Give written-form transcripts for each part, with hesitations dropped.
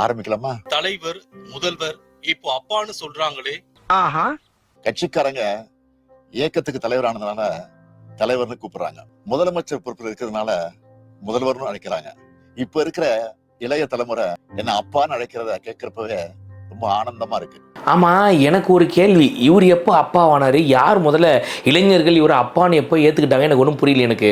ஆரம்பிக்கலாமா? தலைவர், முதல்வர் இப்போ அப்பான்னு சொல்றாங்களே. கட்சிக்காரங்க இயக்கத்துக்கு தலைவரானதுனால தலைவர்னு கூப்பிடுறாங்க. முதலமைச்சர் பொறுப்பில் இருக்கிறதுனால முதல்வர்னு அழைக்கிறாங்க. இப்ப இருக்கிற இளைய தலைமுறை என்ன அப்பான்னு அழைக்கிறத கேட்கிறப்பவே ரொம்ப ஆனந்தமா இருக்கு. ஆமா, எனக்கு ஒரு கேள்வி. இவர் எப்போ அப்பாவானாரு? யார் முதல்ல இளைஞர்கள் இவர் அப்பான்னு எப்போ ஏற்றுக்கிட்டாங்க? எனக்கு ஒன்றும் புரியல. எனக்கு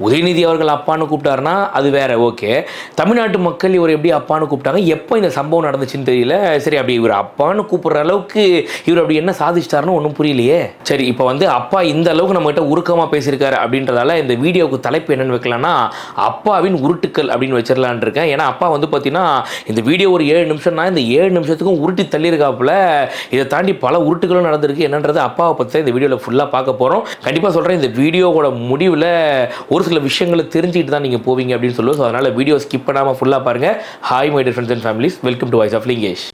உதயநிதி அவர்கள் அப்பான்னு கூப்பிட்டாருன்னா அது வேற, ஓகே. தமிழ்நாட்டு மக்கள் இவர் எப்படி அப்பான்னு கூப்பிட்டாங்க? எப்போ இந்த சம்பவம் நடந்துச்சுன்னு தெரியல. சரி, அப்படி இவர் அப்பான்னு கூப்பிடுற அளவுக்கு இவர் அப்படி என்ன சாதிச்சிட்டாருன்னு ஒன்றும் புரியலையே. சரி, இப்போ வந்து அப்பா இந்த அளவுக்கு நம்மகிட்ட உருக்கமாக பேசியிருக்காரு அப்படின்றதால இந்த வீடியோவுக்கு தலைப்பு என்னென்னு வைக்கலாம்னா அப்பாவின் உருட்டுக்கள் அப்படின்னு வச்சிடலான் இருக்கேன். ஏன்னா அப்பா வந்து பார்த்தீங்கன்னா இந்த வீடியோ ஒரு 7 நிமிஷம்னா இந்த 7 நிமிஷத்துக்கும் உருட்டி தள்ளியிருக்காப்புல. இதை தாண்டி பல உருட்டுகளும் நடந்திருக்கு. என்னன்றது அப்பாவை பற்றி இந்த வீடியோவில் ஃபுல்லாக பார்க்க போகிறோம். கண்டிப்பாக சொல்கிறேன், இந்த வீடியோவோட முடிவில் ஒரு சில விஷயங்களை தெரிஞ்சுக்கிட்டு தான் நீங்கள் போவீங்க அப்படின்னு சொல்லுவோம். ஸோ அதனால் வீடியோ ஸ்கிப் பண்ணாமல் ஃபுல்லாக பாருங்கள். Hi my dear friends and families, welcome to voice of Lingesh.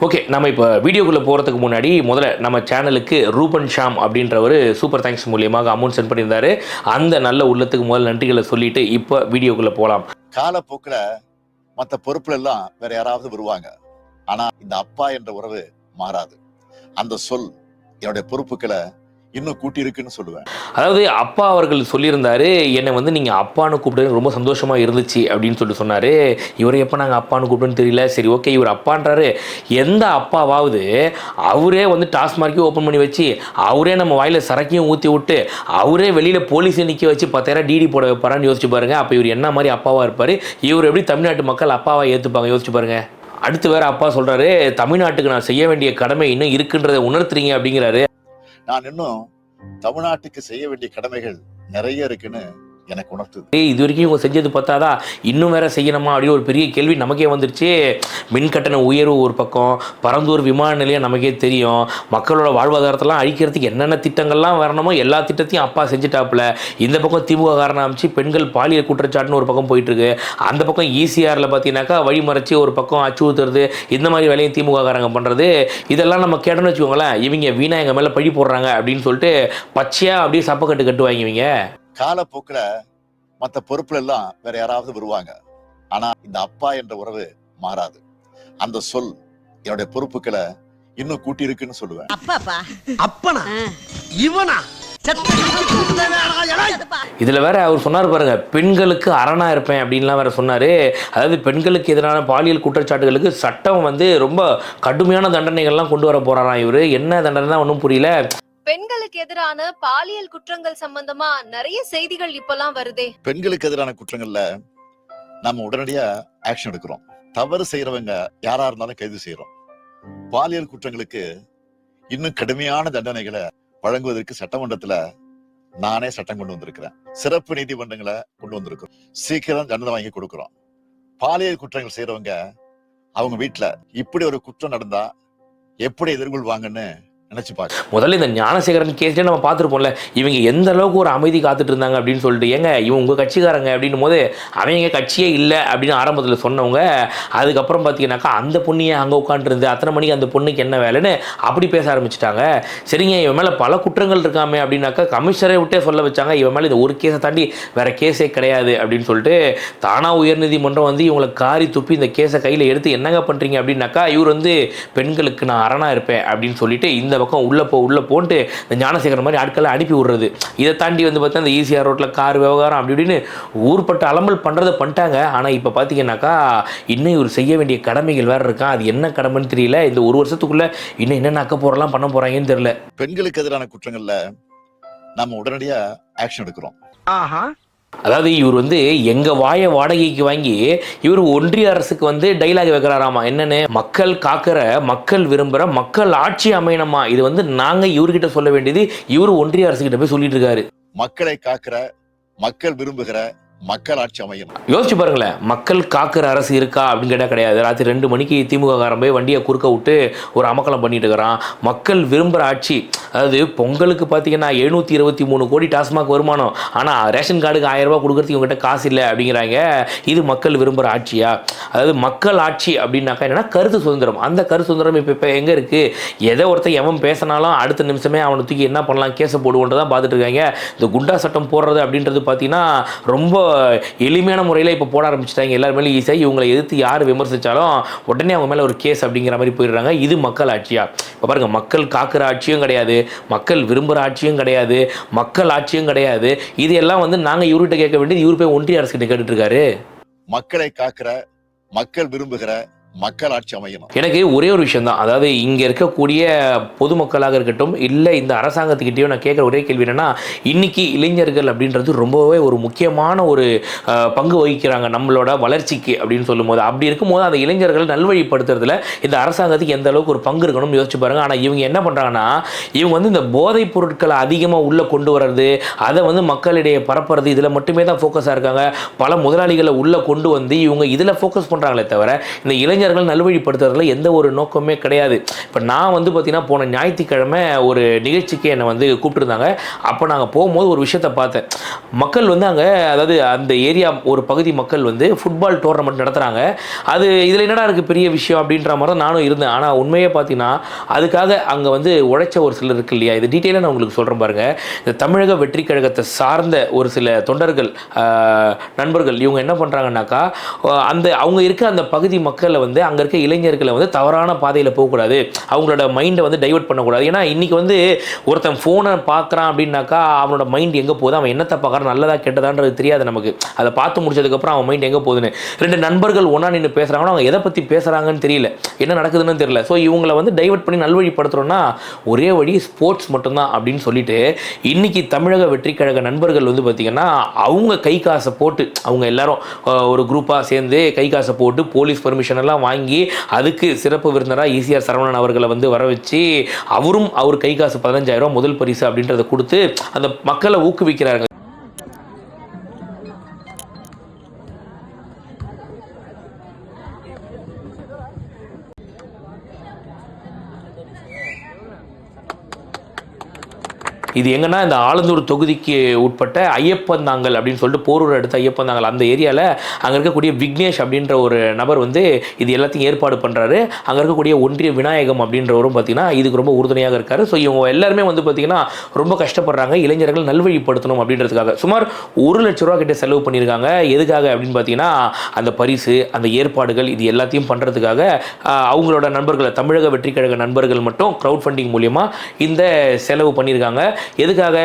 Okay, நம்ம இப்போ வீடியோக்குள்ளே போகிறதுக்கு முன்னாடி முதல்ல நம்ம சேனலுக்கு ரூபன் ஷாம் அப்படின்ற ஒரு சூப்பர் தேங்க்ஸ் மூலியமாக அமௌண்ட் சென்ட் பண்ணியிருந்தாரு. அந்த நல்ல உள்ளத்துக்கு முதல் நன்றிகளை சொல்லிட்டு இப்போ வீடியோக்குள்ளே போகலாம். காலப்போக்கில் மற்ற பொறுப்புல எல்லாம் வேற யாராவது வருவாங்க. ஆனா இந்த அப்பா என்ற உறவு மாறாது. அந்த சொல் என்னுடைய பொறுப்புகளை இன்னும் கூட்டி இருக்குன்னு சொல்லுவேன். அதாவது அப்பா அவர்கள் சொல்லியிருந்தாரு, என்னை வந்து நீங்கள் அப்பான்னு கூப்பிட்டு ரொம்ப சந்தோஷமாக இருந்துச்சு அப்படின்னு சொல்லிட்டு சொன்னார். இவரை எப்போ நாங்கள் அப்பான்னு கூப்பிட்டுன்னு தெரியல. சரி, ஓகே, இவர் அப்பான்றாரு. எந்த அப்பாவாவது அவரே வந்து டாஸ்மார்க்கையும் ஓப்பன் பண்ணி வச்சு, அவரே நம்ம வாயில் சரக்கையும் ஊற்றி விட்டு, அவரே வெளியில் போலீஸை நிற்க வச்சு 10,000 டிடி போட வைப்பாரான்னு யோசிச்சு பாருங்கள். அப்போ இவர் என்ன மாதிரி அப்பாவாக இருப்பார்? இவர் எப்படி தமிழ்நாட்டு மக்கள் அப்பாவாக ஏற்றுப்பாங்க? யோசிச்சு பாருங்கள். அடுத்து வேறு அப்பா சொல்கிறாரு, தமிழ்நாட்டுக்கு நான் செய்ய வேண்டிய கடமை இன்னும் இருக்குன்றதை உணர்த்துறீங்க அப்படிங்கிறாரு. நான் இன்னும் தமிழ்நாட்டுக்கு செய்ய வேண்டிய கடமைகள் நிறைய இருக்குன்னு எனக்கு உணர்த்துது. இது வரைக்கும் இவங்க செஞ்சது பார்த்தாதா இன்னும் வேற செய்யணுமா அப்படின்னு ஒரு பெரிய கேள்வி நமக்கே வந்துருச்சு. மின்கட்டண உயர்வு ஒரு பக்கம், பரந்தூர் விமான நிலையம் நமக்கே தெரியும். மக்களோட வாழ்வாதாரத்தெல்லாம் அழிக்கிறதுக்கு என்னென்ன திட்டங்கள்லாம் வரணுமோ எல்லா திட்டத்தையும் அப்பா செஞ்சுட்டாப்புல. இந்த பக்கம் திமுக காரணம் அமைச்சு பெண்கள் பாலியல் குற்றச்சாட்டுன்னு ஒரு பக்கம் போயிட்டு இருக்கு. அந்த பக்கம் ஈசிஆரில் பார்த்தீங்கன்னாக்கா வழிமறைச்சி ஒரு பக்கம் அச்சுறுத்துறது, இந்த மாதிரி வேலையும் திமுக காரங்க பண்ணுறது. இதெல்லாம் நம்ம கேட்டோன்னு வச்சுக்கோங்களேன், இவங்க வீணா எங்கள் மேலே பழி போடுறாங்க அப்படின்னு சொல்லிட்டு பச்சையாக அப்படியே சப்பக்கட்டு கட்டுவாங்க இவங்க. காலப்போக்கில் மற்ற பொறுப்புல எல்லாம் வேற யாராவது வருவாங்க. ஆனா இந்த அப்பா என்ற உறவு மாறாது. அந்த சொல் என்னுடைய பொறுப்புகளை இன்னும் கூட்டி இருக்குன்னு சொல்லுவேன். அப்பனா இவனா இதுல வேற அவர் சொன்னார் பாருங்க, பெண்களுக்கு அரணா இருப்பேன் அப்படின்லாம் வேற சொன்னாரு. அதாவது பெண்களுக்கு எதிரான பாலியல் குற்றச்சாட்டுகளுக்கு சட்டம் வந்து ரொம்ப கடுமையான தண்டனைகள்லாம் கொண்டு வர போறாராம் இவரு. என்ன தண்டனை தான் ஒன்றும் புரியல. பெண்களுக்கு எதிரான பாலியல் குற்றங்கள் சம்பந்தமா நிறைய செய்திகள் இப்பெல்லாம் வருதே. பெண்களுக்கு எதிரான குற்றங்கள்ல நம்ம உடனடியா ஆக்ஷன் எடுக்கிறோம். தவறு செய்யறவங்க யாரா இருந்தாலும் கைது செய்யறோம். பாலியல் குற்றங்களுக்கு இன்னும் கடுமையான தண்டனைகளை வழங்குவதற்கு சட்டமன்றத்துல நானே சட்டம் கொண்டு வந்திருக்கிறேன். சிறப்பு நீதிமன்றங்களை கொண்டு வந்திருக்கிறோம். சீக்கிரம் தண்டனை வாங்கி கொடுக்கிறோம். பாலியல் குற்றங்கள் செய்யறவங்க அவங்க வீட்டுல இப்படி ஒரு குற்றம் நடந்தா எப்படி எதிர்கொள்வாங்கன்னு நினைச்சு பாக்க. முதல்ல இந்த ஞானசேகரன் கேஸ்ல நம்ம பார்த்துருப்போம்ல, இவங்க எந்த அளவுக்கு ஒரு அமைதி காத்துட்டு இருந்தாங்க அப்படின்னு சொல்லிட்டு. ஏங்க இவங்க உங்க கட்சிக்காரங்க அப்படின்னும் போது அவங்க கட்சியே இல்லை அப்படின்னு ஆரம்பத்தில் சொன்னவங்க, அதுக்கப்புறம் பார்த்தீங்கன்னாக்கா அந்த பொண்ணையே அங்கே உட்காந்துருந்து அத்தனை மணிக்கு அந்த பொண்ணுக்கு என்ன வேலைன்னு அப்படி பேச ஆரம்பிச்சிட்டாங்க. சரிங்க, இவன் மேலே பல குற்றங்கள் இருக்காமே அப்படின்னாக்கா கமிஷனரை விட்டே சொல்ல வச்சாங்க, இவன் மேலே இந்த ஒரு கேஸை தாண்டி வேற கேஸே கிடையாது அப்படின்னு சொல்லிட்டு தானா உயர்நீதிமன்றம் வந்து இவங்களை காரி துப்பி இந்த கேஸை கையில் எடுத்து என்னங்க பண்ணுறீங்க அப்படின்னாக்கா இவர் வந்து பெண்களுக்கு நான் அரணா இருப்பேன் அப்படின்னு சொல்லிட்டு இந்த பக்கம் உள்ள போன்ட்டு இந்த ஞானசேகரன் மாதிரி ஆட்களை அனுப்பி விடுறது. இதை தாண்டி வந்து பார்த்தா இந்த ஈசிஆர் ரோட்டில் கார் விவகாரம் அப்படி இப்படின்னு ஊர்பட்ட அலம்பல் பண்ணுறதை பண்ணிட்டாங்க. ஆனால் இப்போ பார்த்தீங்கன்னாக்கா இன்னும் இவர் செய்ய வேண்டிய கடமைகள் வேறு இருக்கான். அது என்ன கடமைன்னு தெரியல. இந்த ஒரு வருஷத்துக்குள்ள இன்னும் என்னென்ன அக்க போறலாம் பண்ண போறாங்கன்னு தெரியல. பெண்களுக்கு எதிரான குற்றங்கள்ல நம்ம உடனடியா ஆக்ஷன் எடுக்கிறோம். அதாவது இவர் வந்து எங்க வாயை வாடகைக்கு வாங்கி இவர் ஒன்றிய அரசுக்கு வந்து டைலாக் வைக்கிறாராமா. என்னன்னு, மக்கள் காக்கிற, மக்கள் விரும்புகிற, மக்கள் ஆட்சி அமையணுமா. இது வந்து நாங்க இவர்கிட்ட சொல்ல வேண்டியது இவர் ஒன்றிய அரசு கிட்ட போய் சொல்லிட்டு இருக்காரு. மக்களை காக்கிற, மக்கள் விரும்புகிற, மக்கள் ஆட்சி அமையணும். யோசிச்சு பாருங்களேன், மக்கள் காக்கிற அரசு இருக்கா அப்படின்னு கேட்டால் கிடையாது. ராத்திரி 2 மணிக்கு திமுக காரன் போய் வண்டியை குறுக்க விட்டு ஒரு அமக்கலம் பண்ணிட்டு இருக்கிறான். மக்கள் விரும்புகிற ஆட்சி. அதாவது பொங்கலுக்கு பார்த்தீங்கன்னா 723 கோடி டாஸ்மாக் வருமானம், ஆனால் ரேஷன் கார்டுக்கு 1000 ரூபா கொடுக்குறதுக்கு இவங்ககிட்ட காசு இல்லை அப்படிங்கிறாங்க. இது மக்கள் விரும்புகிற ஆட்சியா? அதாவது மக்கள் ஆட்சி அப்படின்னாக்கா என்னன்னா கருத்து சுதந்திரம். அந்த கருத்து சுதந்திரம் இப்போ எங்கே இருக்குது? எதை ஒருத்தர் எவன் பேசினாலும் அடுத்த நிமிஷமே அவனை தூக்கி என்ன பண்ணலாம், கேஸை போடுவோன்ட்டு தான் பார்த்துட்டு இருக்காங்க. இந்த குண்டா சட்டம் போடுறது அப்படின்றது பார்த்தீங்கன்னா ரொம்ப எளிமையான முறையில் இப்போ போட ஆரம்பிச்சிட்டாங்க. எல்லாரும் மேலே ஈஸியாக இவங்களை எதிர்த்து யார் விமர்சித்தாலும் உடனே அவங்க மேலே ஒரு கேஸ் அப்படிங்கிற மாதிரி போயிடுறாங்க. இது மக்கள் ஆட்சியா? இப்போ பாருங்கள், மக்கள் காக்கிற ஆட்சியும் கிடையாது, மக்கள் விரும்புகிற ஆட்சியும் கிடையாது, மக்கள் ஆட்சியும் கிடையாது. இது எல்லாம் வந்து நாங்கள் இவர்கிட்ட கேட்க வேண்டியது இவர் போய் ஒன்றிய அரசுகிட்ட கேட்டுட்டு இருக்காரு. மக்களை காக்கிற, மக்கள் விரும்புகிற மக்கள் ஆட்சி அமையணும். எனக்கு ஒரே ஒரு விஷயம் தான், அதாவது இங்கே இருக்கக்கூடிய பொதுமக்களாக இருக்கட்டும் இல்லை இந்த அரசாங்கத்துக்கிட்டேயும் நான் கேட்குற ஒரே கேள்வி என்னென்னா, இன்னைக்கு இளைஞர்கள் அப்படின்றது ரொம்பவே ஒரு முக்கியமான ஒரு பங்கு வகிக்கிறாங்க நம்மளோட வளர்ச்சிக்கு அப்படின்னு சொல்லும்போது. அப்படி இருக்கும்போது அந்த இளைஞர்கள் நல்வழிப்படுத்துறதுல இந்த அரசாங்கத்துக்கு எந்த அளவுக்கு ஒரு பங்கு இருக்கணும்னு யோசிச்சு பாருங்க. ஆனால் இவங்க என்ன பண்ணுறாங்கன்னா, இவங்க வந்து இந்த போதைப் பொருட்களை அதிகமாக உள்ளே கொண்டு வர்றது, அதை வந்து மக்களிடையே பரப்புறது, இதில் மட்டுமே தான் ஃபோக்கஸாக இருக்காங்க. பல முதலாளிகளை உள்ளே கொண்டு வந்து இவங்க இதில் ஃபோக்கஸ் பண்ணுறாங்களே தவிர இந்த இளைஞர்கள் நல்வழிப்படுத்துறதுல எந்த ஒரு நோக்கமே கிடையாது. இப்போ நான் வந்து பார்த்தீங்கன்னா போன ஞாயிற்றுக்கிழமை ஒரு நிகழ்ச்சிக்கு என்னை வந்து கூப்பிட்டுருந்தாங்க. அப்போ நாங்கள் போகும்போது ஒரு விஷயத்தை பார்த்தேன். மக்கள் வந்து அங்கே, அதாவது அந்த ஏரியா ஒரு பகுதி மக்கள் வந்து ஃபுட்பால் டோர்னமெண்ட் நடத்துகிறாங்க. அது இதில் என்னடா இருக்குது பெரிய விஷயம் அப்படின்ற மாதிரி தான் நானும் இருந்தேன். ஆனால் உண்மையே பார்த்தீங்கன்னா அதுக்காக அங்கே வந்து உழைச்ச ஒரு சிலர் இருக்கு இல்லையா, இது டீட்டெயிலாக நான் உங்களுக்கு சொல்கிறேன் பாருங்கள். இந்த தமிழக வெற்றி கழகத்தை சார்ந்த ஒரு சில தொண்டர்கள், நண்பர்கள், இவங்க என்ன பண்ணுறாங்கன்னாக்கா, அந்த அவங்க இருக்க அந்த பகுதி மக்களை வந்து அங்கே இருக்க இளைஞர்களை வந்து தவறான பாதையில் போகக்கூடாது, அவங்களோட மைண்டை வந்து டைவர்ட் பண்ணக்கூடாது. ஏன்னா இன்றைக்கி வந்து ஒருத்தன் ஃபோனை பார்க்குறான் அப்படின்னாக்கா அவனோட மைண்ட் எங்கே போகுது, அவன் என்னத்தை பார்க்குறான், நல்லதா கெட்டதான்றது தெரியாது நமக்கு. அதை பார்த்து முடிச்சதுக்கப்புறம் அவன் மைண்ட் எங்கே போகுதுன்னு. 2 நண்பர்கள் ஒன்றா நின்று பேசுகிறாங்கன்னா அவங்க எதை பற்றி பேசுகிறாங்கன்னு தெரியல, என்ன நடக்குதுன்னு தெரியல. ஸோ இவங்களை வந்து டைவர்ட் பண்ணி நல்வழிப்படுத்துகிறோன்னா ஒரே வழி ஸ்போர்ட்ஸ் மட்டும்தான் அப்படின்னு சொல்லிட்டு இன்றைக்கி தமிழக வெற்றி கழக நண்பர்கள் வந்து பார்த்திங்கன்னா அவங்க கை காசை போட்டு, அவங்க எல்லாரும் ஒரு குரூப்பாக சேர்ந்து கை காசை போட்டு போலீஸ் பெர்மிஷன் எல்லாம் வாங்கி அதுக்கு சிறப்பு விருந்தினராக ஈசிஆர் சரவணன் அவர்களை வந்து வர வச்சு அவர் கை காசு 15,000 முதல் பரிசு அப்படின்றத கொடுத்து அந்த மக்களை ஊக்குவிக்கிறாங்க. இது எங்கன்னா இந்த ஆலந்தூர் தொகுதிக்கு உட்பட்ட ஐயப்பந்தாங்கல் அப்படின்னு சொல்லிட்டு போரூர் அடுத்த ஐயப்பந்தாங்கல் அந்த ஏரியாவில் அங்கே இருக்கக்கூடிய விக்னேஷ் அப்படின்ற ஒரு நபர் வந்து இது எல்லாத்தையும் ஏற்பாடு பண்ணுறாரு. அங்கே இருக்கக்கூடிய ஒன்றிய விநாயகம் அப்படின்றவரும் பார்த்தீங்கன்னா இதுக்கு ரொம்ப உறுதுணையாக இருக்கார். ஸோ இவங்க எல்லாருமே வந்து பார்த்திங்கன்னா ரொம்ப கஷ்டப்படுறாங்க, இளைஞர்கள் நல்வழிப்படுத்தணும் அப்படின்றதுக்காக சுமார் 1 லட்ச ரூபா கிட்ட செலவு பண்ணியிருக்காங்க. எதுக்காக அப்படின்னு பார்த்தீங்கன்னா அந்த பரிசு, அந்த ஏற்பாடுகள், இது எல்லாத்தையும் பண்ணுறதுக்காக அவங்களோட நண்பர்கள், தமிழக வெற்றி கழக நண்பர்கள் மட்டும் க்ரௌட் ஃபண்டிங் மூலியமாக இந்த செலவு பண்ணியிருக்காங்க. எதுக்காக?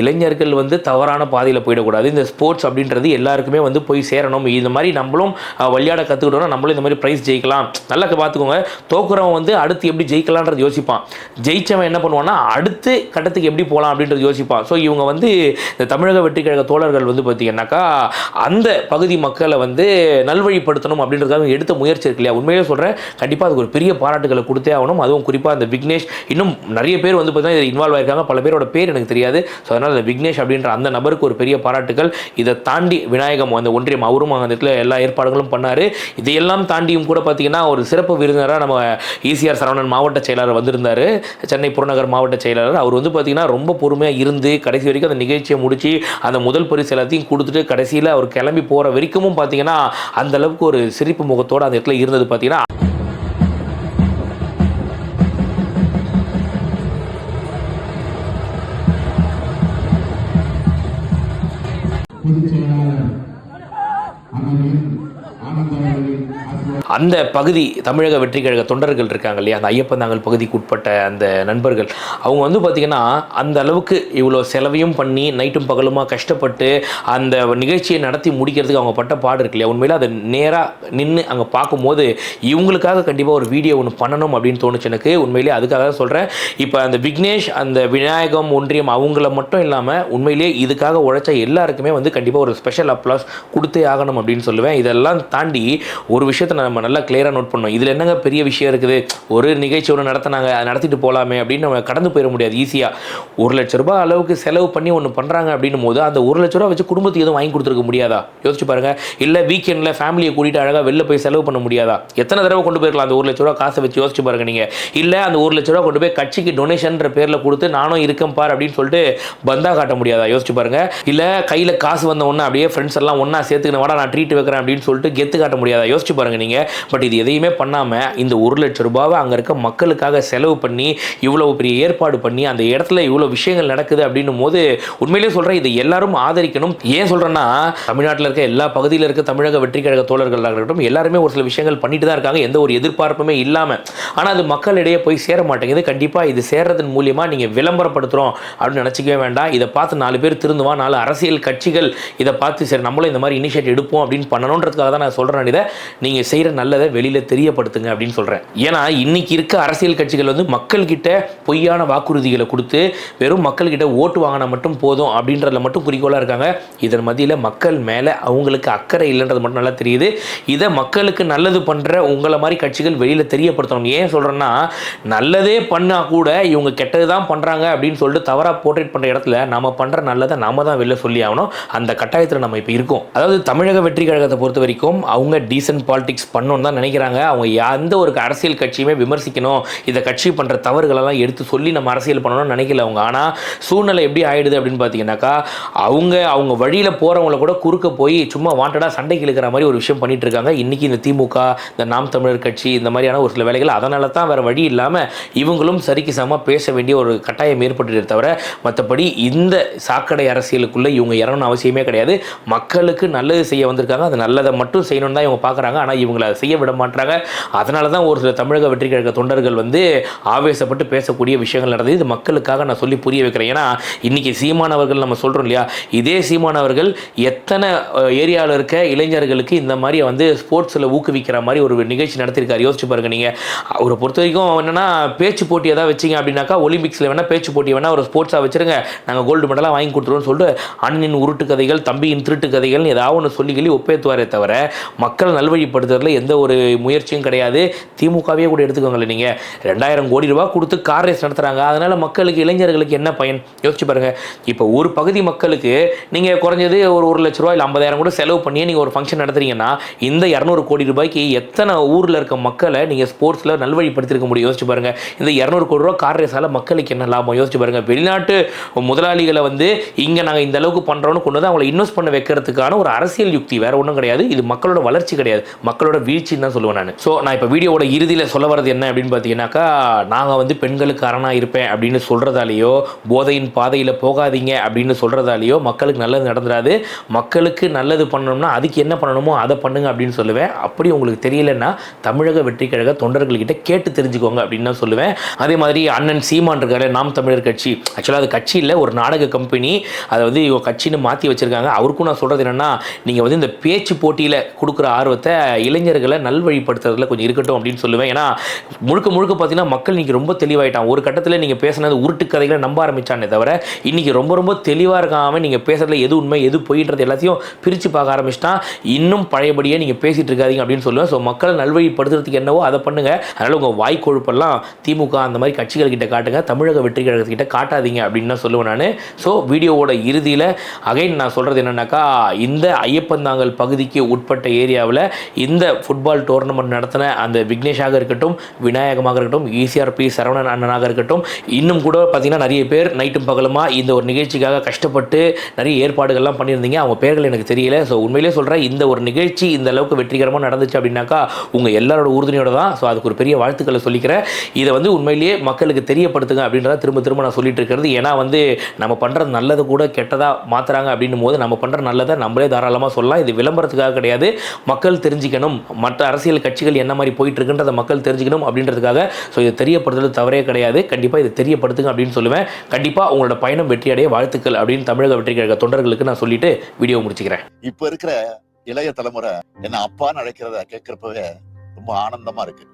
இளைஞர்கள் வந்து தவறான பாதையில் போயிடக்கூடாது, இந்த ஸ்போர்ட்ஸ் அப்படின்றது எல்லாருக்குமே வந்து போய் சேரணும். இந்த மாதிரி நம்மளும் விளையாட கற்றுக்கிட்டோம்னா நம்மளும் இந்த மாதிரி ப்ரைஸ் ஜெயிக்கலாம். நல்லா பார்த்துக்கோங்க, தோக்குறவன் வந்து அடுத்து எப்படி ஜெயிக்கலான்றது யோசிப்பான், ஜெயிச்சவன் என்ன பண்ணுவான்னா அடுத்து கட்டத்துக்கு எப்படி போகலாம் அப்படின்றது யோசிப்பான். ஸோ இவங்க வந்து இந்த தமிழக வெற்றி கழக தோழர்கள் வந்து பார்த்தீங்கன்னாக்கா அந்த பகுதி மக்களை வந்து நல்வழிப்படுத்தணும் அப்படின்றதுக்காக எடுத்த முயற்சி இருக்கு இல்லையா, உண்மையிலே சொல்கிறேன், கண்டிப்பாக அதுக்கு ஒரு பெரிய பாராட்டுகளை கொடுத்தே ஆகணும். அதுவும் குறிப்பாக அந்த விக்னேஷ், இன்னும் நிறைய பேர் வந்து பார்த்தீங்கன்னா இதில் இன்வால்வ் ஆயிருக்காங்க, பல பேரோட பேர் எனக்கு தெரியாது. ஸோ அதனால் அந்த விக்னேஷ் அப்படின்ற அந்த நபருக்கு ஒரு பெரிய பாராட்டுகள். இதை தாண்டி விநாயகம் அந்த ஒன்றியம் அவரும் அந்த இடத்துல எல்லா ஏற்பாடுகளும் பண்ணார். இதையெல்லாம் தாண்டியும் கூட பார்த்தீங்கன்னா ஒரு சிறப்பு விருந்தினராக நம்ம ஈசிஆர் சரவணன் மாவட்ட செயலாளர் வந்திருந்தார், சென்னை புறநகர் மாவட்ட செயலாளர். அவர் வந்து பார்த்தீங்கன்னா ரொம்ப பொறுமையாக இருந்து கடைசி வரைக்கும் அந்த நிகழ்ச்சியை முடித்து அந்த முதல் பரிசு எல்லாத்தையும் கொடுத்துட்டு கடைசியில் அவர் கிளம்பி போகிற வரைக்கும் பார்த்தீங்கன்னா அந்த அளவுக்கு ஒரு சிரிப்பு முகத்தோடு அந்த இடத்துல இருந்தது. பார்த்தீங்கன்னா அந்த பகுதி தமிழக வெற்றி கழக தொண்டர்கள் இருக்காங்க இல்லையா, அந்த ஐயப்பந்தாங்கல் பகுதிக்கு உட்பட்ட அந்த நண்பர்கள், அவங்க வந்து பார்த்திங்கன்னா அந்த அளவுக்கு இவ்வளோ செலவையும் பண்ணி நைட்டும் பகலுமா கஷ்டப்பட்டு அந்த நிகழ்ச்சியை நடத்தி முடிக்கிறதுக்கு அவங்க பட்ட பாடு இருக்கு இல்லையா, உண்மையில் அதை நேராக நின்று அங்கே பார்க்கும்போது இவங்களுக்காக கண்டிப்பாக ஒரு வீடியோ ஒன்று பண்ணணும் அப்படின்னு தோணுச்சு எனக்கு. உண்மையிலே அதுக்காக தான் சொல்கிறேன். இப்போ அந்த விக்னேஷ், அந்த விநாயகம் ஒன்றியம் அவங்கள மட்டும் இல்லாமல் உண்மையிலே இதுக்காக உழைச்ச எல்லாருக்குமே வந்து கண்டிப்பாக ஒரு ஸ்பெஷல் அப்ளாஸ் கொடுத்தே ஆகணும் அப்படின்னு சொல்லுவேன். இதெல்லாம் தாண்டி ஒரு விஷயத்தை நம்ம நம்ம நல்லா கிளியராக நோட் பண்ணோம். இதில் என்னங்க பெரிய விஷயம் இருக்குது, ஒரு நிகழ்ச்சி ஒன்று நடத்தினாங்க, அதை நடத்திட்டு போகலாமே அப்படின்னு நம்ம கடந்து போயிட முடியாது ஈஸியாக. ₹1,00,000 அளவுக்கு செலவு பண்ணி ஒன்று பண்ணுறாங்க அப்படின்னும் போது அந்த ₹1,00,000 வச்சு குடும்பத்துக்கு எதுவும் வாங்கி கொடுத்துருக்க முடியாதா? யோசிச்சு பாருங்க. இல்லை வீக்கெண்டில் ஃபேமிலியை கூட்டிகிட்டு அழகாக வெளில போய் செலவு பண்ண முடியாதா? எத்தனை தடவை கொண்டு போயிருக்கலாம் அந்த ₹1,00,000 காசை வச்சு? யோசிச்சு பாருங்க நீங்கள். இல்லை அந்த ₹1,00,000 கொண்டு போய் கட்சிக்கு டொனேஷன்ற பேரில் கொடுத்து நானும் இருக்கேன் பார் அப்படின்னு சொல்லிட்டு பந்தா காட்ட முடியாதா? யோசிச்சு பாருங்க. இல்லை கையில் காசு வந்த ஒன்று அப்படியே ஃப்ரெண்ட்ஸ் எல்லாம் ஒன்றா சேர்த்துக்கணும், வாடா நான் ட்ரீட் வைக்கிறேன் அப்படின்னு சொல்லிட்டு கெத்து காட்ட முடியாதா? யோசிச்சு பாருங்க நீங்கள். பட் இது எதையுமே பண்ணாமல் இந்த ₹1,00,000 அங்கே இருக்க மக்களுக்காக செலவு பண்ணி இவ்வளோ பெரிய ஏற்பாடு பண்ணி அந்த இடத்துல இவ்வளோ விஷயங்கள் நடக்குது அப்படின்னும் போது உண்மையிலேயே சொல்கிறேன், இதை எல்லாரும் ஆதரிக்கணும். ஏன் சொல்கிறேன்னா, தமிழ்நாட்டில் இருக்க எல்லா பகுதியில் இருக்க தமிழக வெற்றி கழக தோழர்களாக இருக்கட்டும் எல்லாருமே ஒரு சில விஷயங்கள் பண்ணிட்டு தான் இருக்காங்க, எந்த ஒரு எதிர்பார்ப்புமே இல்லாமல். ஆனால் அது மக்களிடையே போய் சேர மாட்டேங்குது. கண்டிப்பாக இது சேர்றதன் மூலியமாக நீங்கள் விளம்பரப்படுத்துகிறோம் அப்படின்னு நினச்சிக்கவே வேண்டாம். இதை பார்த்து 4 பேர் திருந்துவான், 4 அரசியல் கட்சிகள் இதை பார்த்து சரி நம்மளும் இந்த மாதிரி இனிஷியேட் எடுப்போம் அப்படின்னு பண்ணணுன்றதுக்காக தான் நான் சொல்கிறேன். இதை நீங்கள் செய்கிற நல்லதை வெளியில் தெரியப்படுத்துங்க அப்படின்னு சொல்கிறேன். ஏன்னா இன்னைக்கு இருக்க அரசியல் கட்சிகள் வந்து மக்கள்கிட்ட பொய்யான வாக்குறுதிகளை கொடுத்து வெறும் மக்கள்கிட்ட ஓட்டு வாங்கினா மட்டும் போதும் அப்படின்றதுல மட்டும் குறிக்கோளாக இருக்காங்க. இதன் மத்தியில் மக்கள் மேலே அவங்களுக்கு அக்கறை இல்லைன்றது மட்டும் நல்லா தெரியுது. இதை மக்களுக்கு நல்லது பண்ணுற உங்களை மாதிரி கட்சிகள் வெளியில் தெரியப்படுத்தணும். ஏன் சொல்கிறேன்னா, நல்லதே பண்ணால் கூட இவங்க கெட்டது தான் பண்ணுறாங்க அப்படின்னு சொல்லிட்டு தவறாக போர்ட்ரேட் பண்ணுற இடத்துல நம்ம பண்ணுற நல்லதை நாம தான் வெளில சொல்லி ஆகணும். அந்த கட்டாயத்தில் நம்ம இப்போ இருக்கோம். அதாவது தமிழக வெற்றி கழகத்தை பொறுத்த வரைக்கும் அவங்க டீசன்ட் பாலிடிக்ஸ் பண்ணணும்னு தான் நினைக்கிறாங்க. அவங்க எந்த ஒரு அரசியல் கட்சியுமே விமர்சிக்கணும், இதை கட்சி பண்ணுற தவறுகளெல்லாம் எடுத்து சொல்லி நம்ம அரசியல் பண்ணணும்னு நினைக்கல அவங்க. ஆனால் சூழ்நிலை எப்படி ஆயிடுது அப்படின்னு பார்த்தீங்கன்னாக்கா, அவங்க வழியில் போகிறவங்கள கூட குறுக்க போய் சும்மா வாண்டடாக சண்டைக்கு இழுக்கிற மாதிரி ஒரு விஷயம் பண்ணிட்டு இருக்காங்க. இன்றைக்கி இந்த திமுக, இந்த நாம் தமிழர் கட்சி, இந்த மாதிரியான ஒரு சில வேலைகள் அதனால தான் வேறு வழி இல்லாமல் இவங்களும் சரிக்கு சமமாக பேச வேண்டிய ஒரு கட்டாயம் ஏற்பட்டு தவிர மற்றபடி இந்த சாக்கடை அரசியலுக்குள்ளே இவங்க இறங்கணும் அவசியமே கிடையாது. மக்களுக்கு நல்லது செய்ய வந்திருக்காங்க, அது நல்லதை மட்டும் செய்யணும்னு தான் இவங்க பார்க்குறாங்க. ஆனால் இவங்களை அதை செய்ய விட மாட்டாங்க. அதனால தான் ஒரு சில தமிழக வெற்றி கழக தொண்டர்கள் வந்து ஆவேசப்பட்டு பேசக்கூடிய விஷயங்கள் நடந்தது. இது மக்களுக்காக நான் சொல்லி புரிய வைக்கிறேன். ஏன்னா இன்றைக்கி சீமானவர்கள் நம்ம சொல்கிறோம் இல்லையா, இதே சீமானவர்கள் எத்தனை ஏரியாவில் இருக்க இளைஞர்களுக்கு இந்த மாதிரி வந்து ஸ்போர்ட்ஸில் ஊக்குவிக்கிற மாதிரி ஒரு நிகழ்ச்சி நடத்திருக்காரு. யோசிச்சு பாருங்க நீங்கள். அவரை பொறுத்த வரைக்கும் என்னென்னா, பேச்சு போட்டி ஏதாவது வச்சிங்க அப்படின்னாக்கா ஒலிம்பிக்ஸில் வேணால் பேச்சு போட்டி வேணால் ஒரு ஸ்போர்ட்ஸாக வச்சுருங்க, நாங்கள் கோல்டு மெடலாக வாங்கி கொடுத்துருவோம்னு சொல்லிட்டு அண்ணனின் உருட்டு கதைகள், தம்பியின் திருட்டு கதைகள்னு ஏதாவது ஒன்று சொல்லி ஒப்பேத்துவாரே தவிர மக்கள் நல்வழிப்படுத்துறதுல எந்த ஒரு முயற்சியும் கிடையாது. திமுகவே கூட எடுத்துக்கோங்களேன், நீங்கள் 2000 கோடி ரூபா கொடுத்து கார் ரேஸ் நடத்துகிறாங்க. அதனால் மக்களுக்கு இளைஞர்களுக்கு என்ன பயன்? யோசிச்சு பாருங்கள். இப்போ ஒரு பகுதி மக்களுக்கு நீங்கள் குறைஞ்சது ஒரு ₹1,00,000 இல்லை 50,000 கூட செலவு பண்ணி நீங்கள் ஒரு ஃபங்க்ஷன் நடத்துறீங்கன்னா இந்த 200 கோடி ரூபாய்க்கு எத்தனை ஊரில் இருக்க மக்களை நீங்கள் ஸ்போர்ட்ஸில் நல்வழிப்படுத்திருக்க முடியும்? யோசிச்சு பாருங்கள். இந்த 200 கோடி ரூபா கார் ரேஸால் மக்களுக்கு என்ன லாபம்? யோசிச்சு பாருங்கள். வெளிநாட்டு முதலாளிகளை வந்து இங்கே நாங்கள் இந்த அளவுக்கு பண்ணுறோன்னு கொண்டு வந்து அவங்களை இன்வெஸ்ட் பண்ண வைக்கிறதுக்கான ஒரு அரசியல் யுக்தி, வேறு ஒன்றும் கிடையாது. இது மக்களோட வளர்ச்சி கிடையாது, மக்களோட வீழ்ச்சின்னு தான் சொல்லுவேன் நான். ஸோ நான் இப்போ வீடியோவோட இறுதியில் சொல்ல வரது என்ன அப்படின்னு பார்த்தீங்கன்னாக்கா, நாங்கள் வந்து பெண்களுக்கு அரணாக இருப்பேன் அப்படின்னு சொல்கிறதாலேயோ, போதையின் பாதையில் போகாதீங்க அப்படின்னு சொல்கிறதாலேயோ மக்களுக்கு நல்லது நடந்துடாது. மக்களுக்கு நல்லது பண்ணணும்னா அதுக்கு என்ன பண்ணணுமோ அதை பண்ணுங்க அப்படின்னு சொல்லுவேன். அப்படி உங்களுக்கு தெரியலன்னா தமிழக வெற்றி கழக தொண்டர்கள்கிட்ட கேட்டு தெரிஞ்சுக்கோங்க அப்படின்னு தான் சொல்லுவேன். அதே மாதிரி அண்ணன் சீமான் இருக்காரு, நாம் தமிழர் கட்சி. ஆக்சுவலாக அது கட்சி இல்லை, ஒரு நாடக கம்பெனி. அதை வந்து இவங்க கட்சின்னு மாற்றி வச்சுருக்காங்க. அவருக்கும் நான் சொல்கிறது என்னென்னா, நீங்கள் வந்து இந்த பேச்சு போட்டியில் கொடுக்குற ஆர்வத்தை இளைஞர்களை நல்வழிப்படுத்துறதுல கொஞ்சம் இருக்கட்டும் அப்படின்னு சொல்லுவேன். ஏன்னா முழுக்க பார்த்தீங்கன்னா மக்கள் இன்றைக்கி ரொம்ப தெளிவாயிட்டான். ஒரு கட்டத்தில் நீங்கள் பேசுனது உருட்டு கதைகளை நம்ப ஆரம்பித்தானே தவிர இன்றைக்கி ரொம்ப தெளிவாக இருக்காமல் நீங்கள் பேசுகிறதுல எது உண்மை எது பொய்ன்றது எல்லாத்தையும் பிரித்து பார்க்க ஆரம்பிச்சிட்டான். இன்னும் பழையபடியே நீங்கள் பேசிகிட்டு இருக்காதீங்க அப்படின்னு சொல்லுவேன். ஸோ மக்களை நல்வழிப்படுத்துறதுக்கு என்னவோ அதை பண்ணுங்கள். அதனால் உங்கள் வாய்க்கொழுப்பெல்லாம் திமுக அந்த மாதிரி கட்சிகள்கிட்ட காட்டுங்க, தமிழக வெற்றி கழகத்துக்கிட்ட காட்டாதீங்க அப்படின்னு தான் சொல்லுவேன் நான். ஸோ வீடியோவோட இறுதியில் அகைன் நான் சொல்கிறது என்னென்னாக்கா, இந்த ஐயப்பந்தாங்கல் பகுதிக்கு உட்பட்ட ஏரியாவில் இந்த ஃபுட்பால் டோர்னமெண்ட் நடத்தின அந்த விக்னேஷாக இருக்கட்டும், விநாயகமாக இருக்கட்டும், ECRP சரவணன் அண்ணனாக இருக்கட்டும், இன்னும் கூட பார்த்தீங்கன்னா நிறைய பேர் நைட்டும் பகலுமா இந்த ஒரு நிகழ்ச்சிக்காக கஷ்டப்பட்டு நிறைய ஏற்பாடுகள்லாம் பண்ணியிருந்தீங்க. அவங்க பேர்கள் எனக்கு தெரியல. ஸோ உண்மையிலே சொல்கிறேன், இந்த ஒரு நிகழ்ச்சி இந்த அளவுக்கு வெற்றிகரமாக நடந்துச்சு அப்படின்னாக்கா உங்கள் எல்லாரோட உறுதுணையோட தான். ஸோ அதுக்கு ஒரு பெரிய வாழ்த்துக்களை சொல்லிக்கிறேன். இதை வந்து உண்மையிலேயே மக்களுக்கு தெரியப்படுத்துங்க அப்படின்றத திரும்ப நான் சொல்லிட்டு இருக்கிறது. ஏன்னா வந்து நம்ம பண்ணுறது நல்லது கூட கெட்டதாக மாற்றுறாங்க அப்படின்னும் போது நம்ம பண்ணுற நல்லதை நம்மளே தாராளமாக சொல்லலாம். இது விளம்பரத்துக்காக கிடையாது, மக்கள் தெரிஞ்சுக்கணும், மற்ற அரசியல் கட்சிகள் என்ன மாதிரி போயிட்டு இருக்குன்றதை மக்கள் தெரிஞ்சுக்கணும் அப்படின்றதுக்காக. ஸோ இதை தெரியப்படுத்துறது தவறே கிடையாது. கண்டிப்பாக இதை தெரியப்படுத்துங்க அப்படின்னு சொல்லுவேன். கண்டிப்பாக உங்களோட பயணம் வெற்றியடைய வாழ்த்துக்கள் அப்படின்னு தமிழக வெற்றி கழக தொண்டர்களுக்கு நான் சொல்லிட்டு வீடியோ முடிச்சுக்கிறேன். இப்ப இருக்கிற இளைய தலைமுறை என்ன அப்பான்னு அழைக்கிறத கேட்கிறப்பவே ரொம்ப ஆனந்தமா இருக்கு.